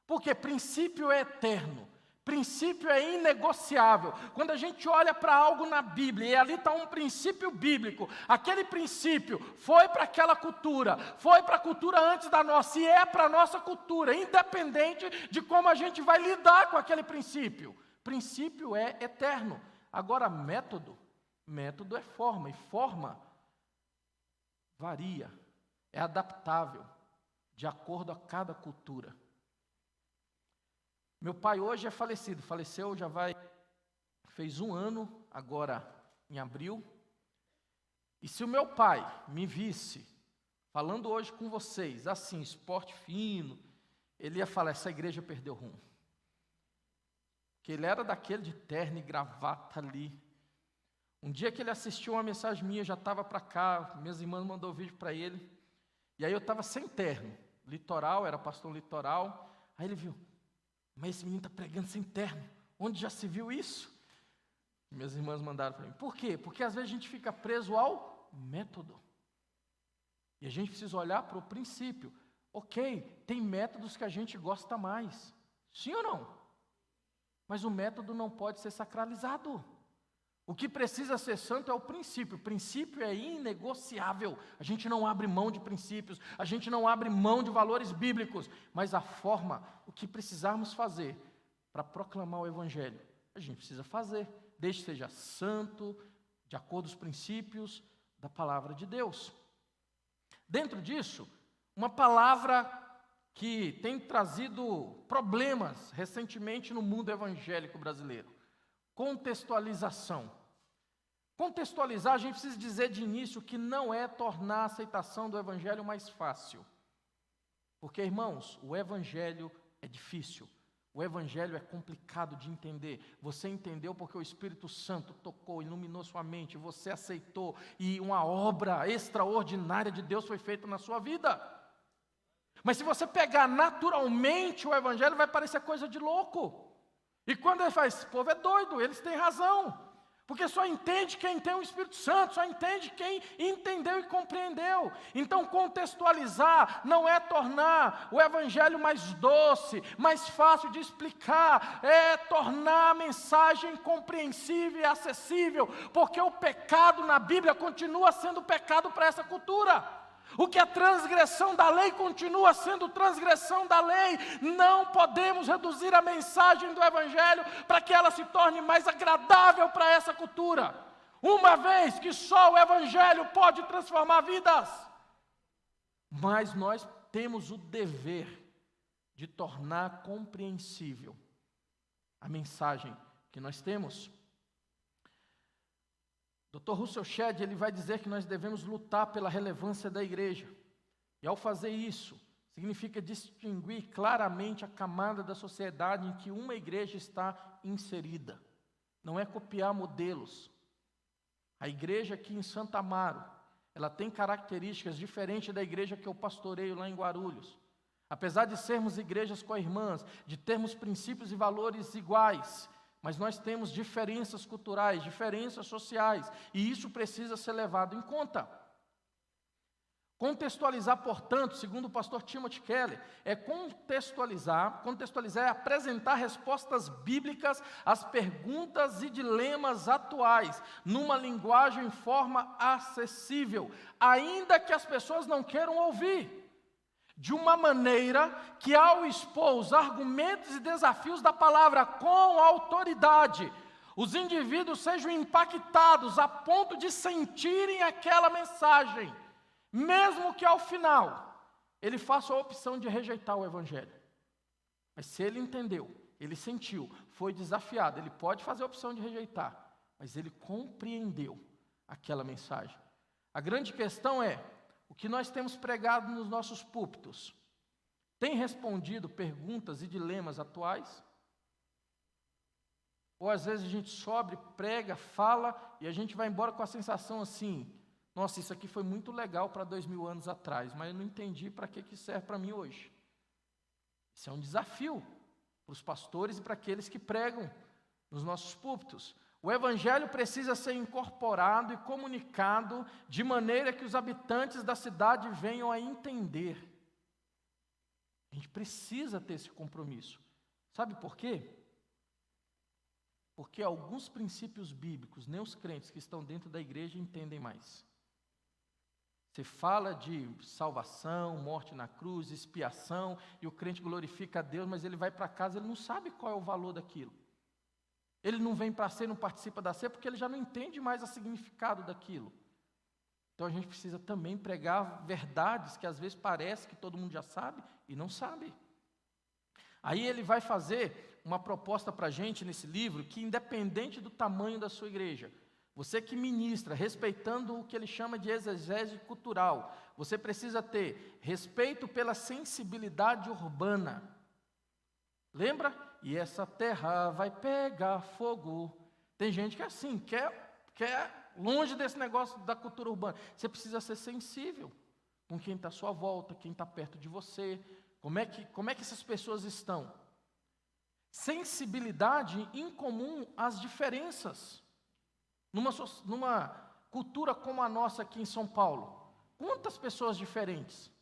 Porque princípio é eterno. Princípio é inegociável. Quando a gente olha para algo na Bíblia e ali está um princípio bíblico, aquele princípio foi para aquela cultura, foi para a cultura antes da nossa e é para a nossa cultura, independente de como a gente vai lidar com aquele princípio. Princípio é eterno. Agora, método é forma, e forma varia. É adaptável, de acordo a cada cultura. Meu pai hoje é falecido, faleceu fez 1 ano, agora em abril. E se o meu pai me visse falando hoje com vocês, assim, esporte fino, ele ia falar, essa igreja perdeu rumo. Que ele era daquele de terno e gravata ali. Um dia que ele assistiu uma mensagem minha, já estava para cá, minhas irmãs mandou vídeo para ele, e aí eu estava sem terno, litoral, era pastor litoral, aí ele viu, mas esse menino está pregando sem terno, onde já se viu isso? Minhas irmãs mandaram para mim, por quê? Porque às vezes a gente fica preso ao método, e a gente precisa olhar para o princípio. Ok, tem métodos que a gente gosta mais, sim ou não? Mas o método não pode ser sacralizado. O que precisa ser santo é o princípio. O princípio é inegociável. A gente não abre mão de princípios, a gente não abre mão de valores bíblicos. Mas a forma, o que precisarmos fazer para proclamar o Evangelho, a gente precisa fazer, desde que seja santo, de acordo com os princípios da palavra de Deus. Dentro disso, uma palavra que tem trazido problemas recentemente no mundo evangélico brasileiro: contextualização. Contextualizar, a gente precisa dizer de início que não é tornar a aceitação do Evangelho mais fácil. Porque, irmãos, o Evangelho é difícil. O Evangelho é complicado de entender. Você entendeu porque o Espírito Santo tocou, iluminou sua mente, você aceitou, e uma obra extraordinária de Deus foi feita na sua vida. Mas se você pegar naturalmente o Evangelho, vai parecer coisa de louco. E quando ele faz, esse povo é doido, eles têm razão. Porque só entende quem tem o Espírito Santo, só entende quem entendeu e compreendeu. Então contextualizar não é tornar o Evangelho mais doce, mais fácil de explicar, é tornar a mensagem compreensível e acessível, porque o pecado na Bíblia continua sendo pecado para essa cultura. O que é transgressão da lei continua sendo transgressão da lei. Não podemos reduzir a mensagem do Evangelho para que ela se torne mais agradável para essa cultura, uma vez que só o Evangelho pode transformar vidas. Mas nós temos o dever de tornar compreensível a mensagem que nós temos. Dr. Russell Shedd, ele vai dizer que nós devemos lutar pela relevância da igreja. E ao fazer isso, significa distinguir claramente a camada da sociedade em que uma igreja está inserida. Não é copiar modelos. A igreja aqui em Santa Amaro, ela tem características diferentes da igreja que eu pastoreio lá em Guarulhos. Apesar de sermos igrejas co-irmãs, de termos princípios e valores iguais, mas nós temos diferenças culturais, diferenças sociais, e isso precisa ser levado em conta. Contextualizar, portanto, segundo o pastor Timothy Keller, é contextualizar é apresentar respostas bíblicas às perguntas e dilemas atuais, numa linguagem em forma acessível, ainda que as pessoas não queiram ouvir. De uma maneira que, ao expor os argumentos e desafios da palavra com autoridade, os indivíduos sejam impactados a ponto de sentirem aquela mensagem, mesmo que ao final ele faça a opção de rejeitar o Evangelho. Mas se ele entendeu, ele sentiu, foi desafiado, ele pode fazer a opção de rejeitar, mas ele compreendeu aquela mensagem. A grande questão é: o que nós temos pregado nos nossos púlpitos tem respondido perguntas e dilemas atuais? Ou às vezes a gente sobe, prega, fala e a gente vai embora com a sensação assim: nossa, isso aqui foi muito legal para 2000 anos atrás, mas eu não entendi para que serve para mim hoje. Isso é um desafio para os pastores e para aqueles que pregam nos nossos púlpitos. O Evangelho precisa ser incorporado e comunicado de maneira que os habitantes da cidade venham a entender. A gente precisa ter esse compromisso. Sabe por quê? Porque alguns princípios bíblicos, nem os crentes que estão dentro da igreja entendem mais. Você fala de salvação, morte na cruz, expiação, e o crente glorifica a Deus, mas ele vai para casa, ele não sabe qual é o valor daquilo. Ele não vem para a ceia, não participa da ceia, porque ele já não entende mais o significado daquilo. Então a gente precisa também pregar verdades que às vezes parece que todo mundo já sabe e não sabe. Aí ele vai fazer uma proposta para a gente nesse livro, que independente do tamanho da sua igreja, você que ministra, respeitando o que ele chama de exegese cultural, você precisa ter respeito pela sensibilidade urbana. Lembra? E essa terra vai pegar fogo. Tem gente que é assim, quer longe desse negócio da cultura urbana. Você precisa ser sensível com quem está à sua volta, quem está perto de você. Como é que essas pessoas estão? Sensibilidade incomum às diferenças. Numa cultura como a nossa aqui em São Paulo, quantas pessoas diferentes?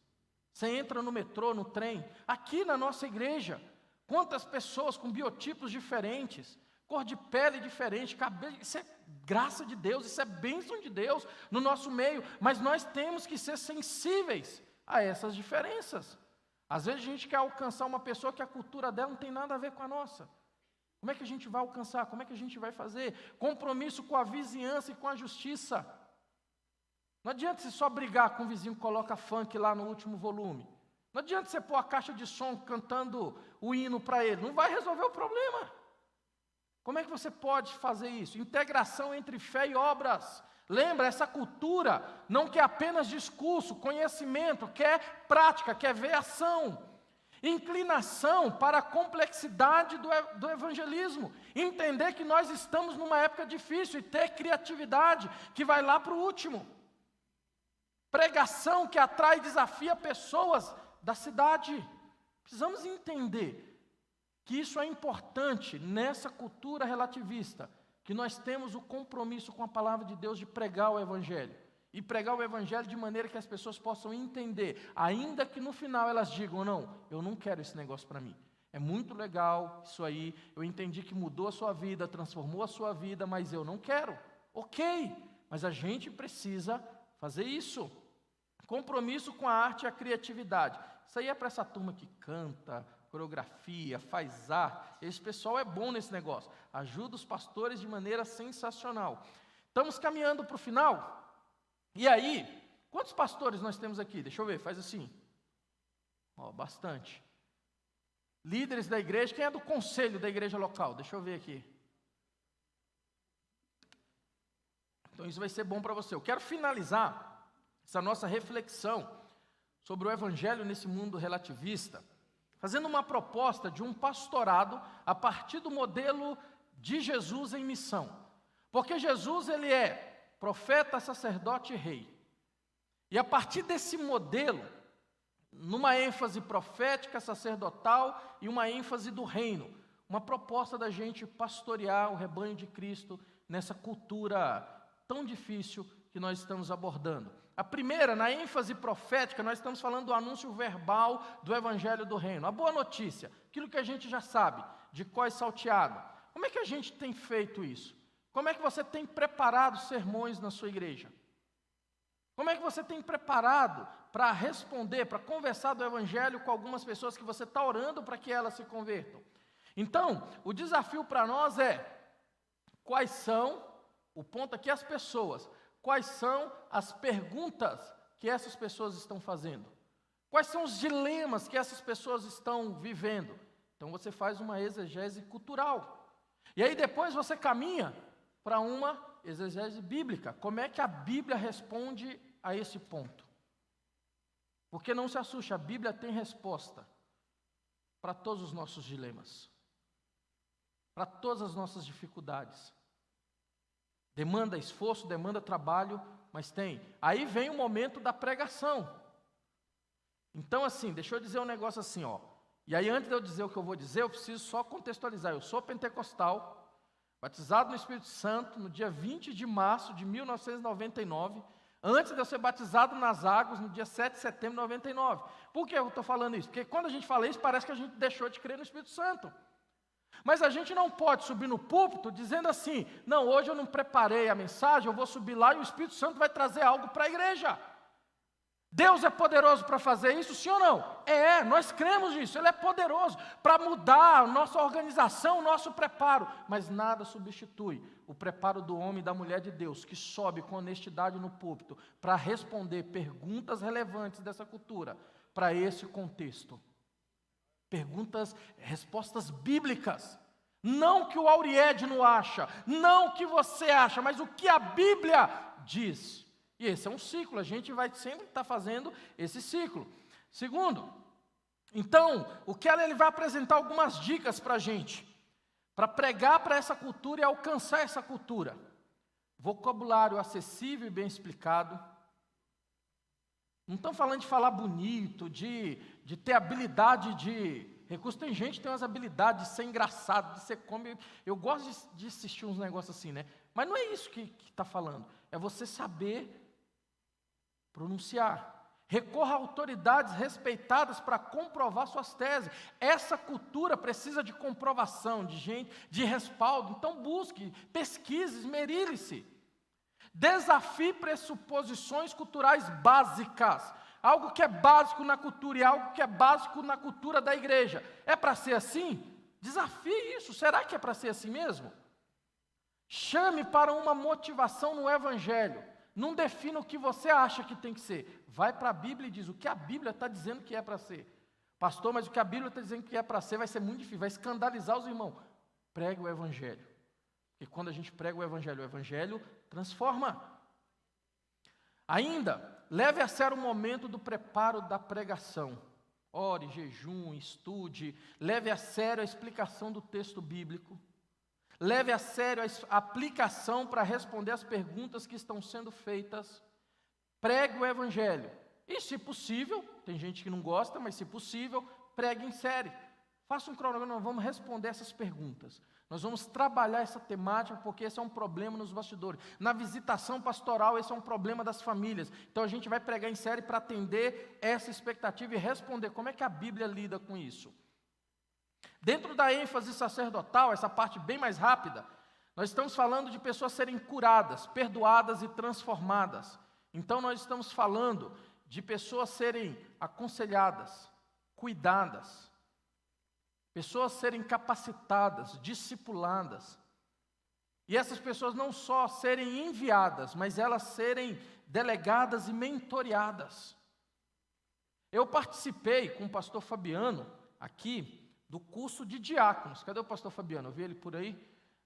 Você entra no metrô, no trem, aqui na nossa igreja, quantas pessoas com biotipos diferentes, cor de pele diferente, cabelo, isso é graça de Deus, isso é bênção de Deus no nosso meio, mas nós temos que ser sensíveis a essas diferenças. Às vezes a gente quer alcançar uma pessoa que a cultura dela não tem nada a ver com a nossa. Como é que a gente vai alcançar? Como é que a gente vai fazer? Compromisso com a vizinhança e com a justiça. Não adianta você só brigar com o vizinho que coloca funk lá no último volume. Não adianta você pôr a caixa de som cantando o hino para ele. Não vai resolver o problema. Como é que você pode fazer isso? Integração entre fé e obras. Lembra, essa cultura não quer apenas discurso, conhecimento, quer prática, quer ver ação. Inclinação para a complexidade do evangelismo. Entender que nós estamos numa época difícil e ter criatividade que vai lá para o último. Pregação que atrai e desafia pessoas da cidade. Precisamos entender que isso é importante nessa cultura relativista, que nós temos o compromisso com a palavra de Deus de pregar o evangelho. E pregar o evangelho de maneira que as pessoas possam entender, ainda que no final elas digam, não, eu não quero esse negócio para mim. É muito legal isso aí, eu entendi que mudou a sua vida, transformou a sua vida, mas eu não quero. Ok, mas a gente precisa fazer isso. Compromisso com a arte e a criatividade. Isso aí é para essa turma que canta, coreografia, faz arte. Esse pessoal é bom nesse negócio. Ajuda os pastores de maneira sensacional. Estamos caminhando para o final. E aí, quantos pastores nós temos aqui? Deixa eu ver, faz assim. Bastante. Líderes da igreja, quem é do conselho da igreja local? Deixa eu ver aqui. Então isso vai ser bom para você. Eu quero finalizar essa nossa reflexão sobre o evangelho nesse mundo relativista, fazendo uma proposta de um pastorado a partir do modelo de Jesus em missão. Porque Jesus, ele é profeta, sacerdote e rei. E a partir desse modelo, numa ênfase profética, sacerdotal e uma ênfase do reino, uma proposta da gente pastorear o rebanho de Cristo nessa cultura tão difícil que nós estamos abordando. A primeira, na ênfase profética, nós estamos falando do anúncio verbal do evangelho do reino. A boa notícia, aquilo que a gente já sabe, de cós salteado. Como é que a gente tem feito isso? Como é que você tem preparado sermões na sua igreja? Como é que você tem preparado para responder, para conversar do evangelho com algumas pessoas que você está orando para que elas se convertam? Então, o desafio para nós é, quais são, o ponto aqui é as pessoas, quais são as perguntas que essas pessoas estão fazendo? Quais são os dilemas que essas pessoas estão vivendo? Então você faz uma exegese cultural. E aí depois você caminha para uma exegese bíblica. Como é que a Bíblia responde a esse ponto? Porque não se assuste, a Bíblia tem resposta para todos os nossos dilemas, para todas as nossas dificuldades. Demanda esforço, demanda trabalho, mas tem. Aí vem o momento da pregação. Então assim, deixa eu dizer um negócio assim, E aí antes de eu dizer o que eu vou dizer, eu preciso só contextualizar. Eu sou pentecostal, batizado no Espírito Santo no dia 20 de março de 1999, antes de eu ser batizado nas águas no dia 7 de setembro de 99. Por que eu estou falando isso? Porque quando a gente fala isso, parece que a gente deixou de crer no Espírito Santo. Mas a gente não pode subir no púlpito dizendo assim, não, hoje eu não preparei a mensagem, eu vou subir lá e o Espírito Santo vai trazer algo para a igreja. Deus é poderoso para fazer isso, sim ou não? Nós cremos nisso, Ele é poderoso para mudar a nossa organização, o nosso preparo, mas nada substitui o preparo do homem e da mulher de Deus, que sobe com honestidade no púlpito para responder perguntas relevantes dessa cultura, para esse contexto. Respostas bíblicas. Não o que o Auriedno acha, não o que você acha, mas o que a Bíblia diz. E esse é um ciclo, a gente vai sempre estar fazendo esse ciclo. Segundo, então, o Keller ele vai apresentar algumas dicas para a gente, para pregar para essa cultura e alcançar essa cultura. Vocabulário acessível e bem explicado. Não estamos falando de falar bonito, de ter habilidade de recurso. Tem gente que tem umas habilidades de ser engraçado, de ser cômico. Eu gosto de assistir uns negócios assim, né? Mas não é isso que está falando. É você saber pronunciar. Recorra a autoridades respeitadas para comprovar suas teses. Essa cultura precisa de comprovação, de gente, de respaldo. Então busque, pesquise, esmerilhe-se. Desafie pressuposições culturais básicas. Algo que é básico na cultura e algo que é básico na cultura da igreja. É para ser assim? Desafie isso. Será que é para ser assim mesmo? Chame para uma motivação no Evangelho. Não defina o que você acha que tem que ser. Vai para a Bíblia e diz o que a Bíblia está dizendo que é para ser. Pastor, mas o que a Bíblia está dizendo que é para ser vai ser muito difícil, vai escandalizar os irmãos. Pregue o Evangelho. Porque quando a gente prega o Evangelho transforma. Ainda, leve a sério o momento do preparo da pregação. Ore, jejum, estude. Leve a sério a explicação do texto bíblico. Leve a sério a aplicação para responder as perguntas que estão sendo feitas. Pregue o Evangelho. E, se possível, tem gente que não gosta, mas se possível, pregue em série. Faça um cronograma, nós vamos responder essas perguntas. Nós vamos trabalhar essa temática, porque esse é um problema nos bastidores. Na visitação pastoral, esse é um problema das famílias. Então, a gente vai pregar em série para atender essa expectativa e responder como é que a Bíblia lida com isso. Dentro da ênfase sacerdotal, essa parte bem mais rápida, nós estamos falando de pessoas serem curadas, perdoadas e transformadas. Então, nós estamos falando de pessoas serem aconselhadas, cuidadas, pessoas serem capacitadas, discipuladas. E essas pessoas não só serem enviadas, mas elas serem delegadas e mentoreadas. Eu participei com o pastor Fabiano, aqui, do curso de diáconos. Cadê o pastor Fabiano? Eu vi ele por aí.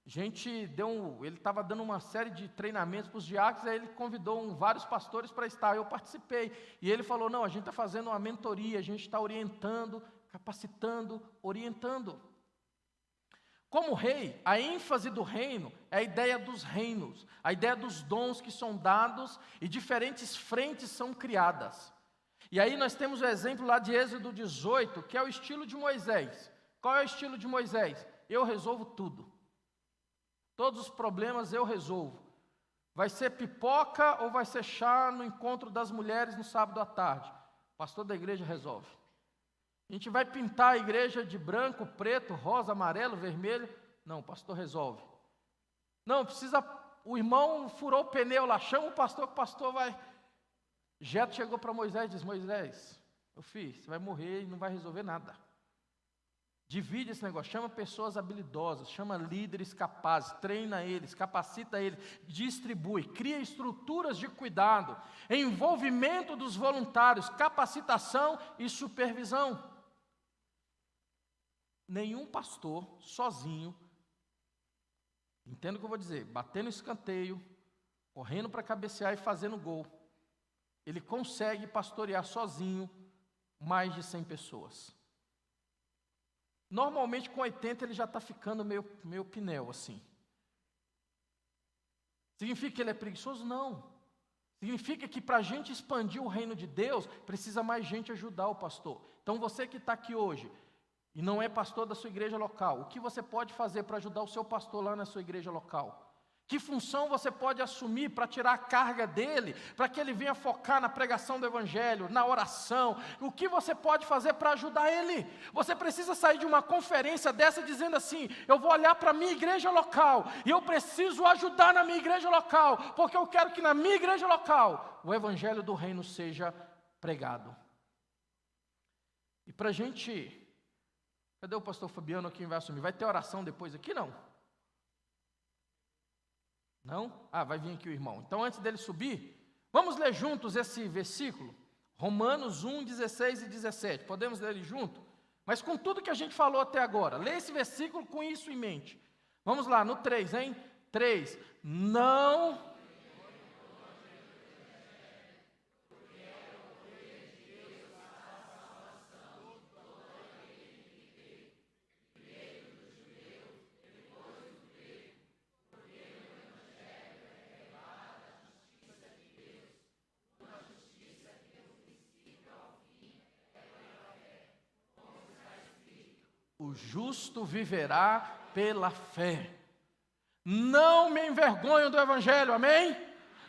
Ele estava dando uma série de treinamentos para os diáconos, aí ele convidou vários pastores para estar. Eu participei. E ele falou, não, a gente está fazendo uma mentoria, a gente está orientando, capacitando, orientando. Como rei, a ênfase do reino é a ideia dos reinos, a ideia dos dons que são dados e diferentes frentes são criadas. E aí nós temos o exemplo lá de Êxodo 18, que é o estilo de Moisés. Qual é o estilo de Moisés? Eu resolvo tudo. Todos os problemas eu resolvo. Vai ser pipoca ou vai ser chá no encontro das mulheres no sábado à tarde? O pastor da igreja resolve. A gente vai pintar a igreja de branco, preto, rosa, amarelo, vermelho? Não, o pastor resolve. Não, o irmão furou o pneu lá, chama o pastor, que o pastor vai... Jetro chegou para Moisés e disse, Moisés, meu filho, você vai morrer e não vai resolver nada. Divide esse negócio, chama pessoas habilidosas, chama líderes capazes, treina eles, capacita eles, distribui, cria estruturas de cuidado, envolvimento dos voluntários, capacitação e supervisão. Nenhum pastor sozinho, entenda o que eu vou dizer, batendo escanteio, correndo para cabecear e fazendo gol, ele consegue pastorear sozinho mais de 100 pessoas. Normalmente com 80 ele já está ficando meio pneu assim. Significa que ele é preguiçoso? Não. Significa que para a gente expandir o reino de Deus, precisa mais gente ajudar o pastor. Então você que está aqui hoje e não é pastor da sua igreja local, o que você pode fazer para ajudar o seu pastor lá na sua igreja local? Que função você pode assumir para tirar a carga dele, para que ele venha focar na pregação do Evangelho, na oração? O que você pode fazer para ajudar ele? Você precisa sair de uma conferência dessa dizendo assim, eu vou olhar para a minha igreja local, e eu preciso ajudar na minha igreja local, porque eu quero que na minha igreja local, o Evangelho do Reino seja pregado. E para a gente... Cadê o pastor Fabiano, quem vai assumir? Vai ter oração depois aqui? Não? Não? Ah, vai vir aqui o irmão. Então, antes dele subir, vamos ler juntos esse versículo? Romanos 1, 16 e 17. Podemos ler ele junto? Mas com tudo que a gente falou até agora, lê esse versículo com isso em mente. Vamos lá, no 3, hein? 3. Não... O justo viverá pela fé. Não me envergonho do Evangelho, amém?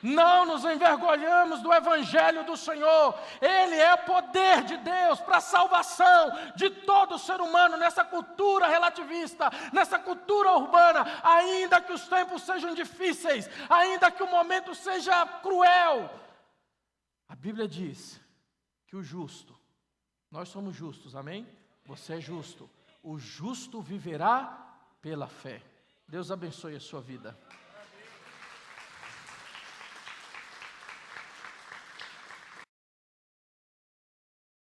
Não nos envergonhamos do Evangelho do Senhor. Ele é o poder de Deus para a salvação de todo ser humano nessa cultura relativista, nessa cultura urbana. Ainda que os tempos sejam difíceis, ainda que o momento seja cruel, a Bíblia diz que o justo, nós somos justos, amém? Você é justo. O justo viverá pela fé. Deus abençoe a sua vida.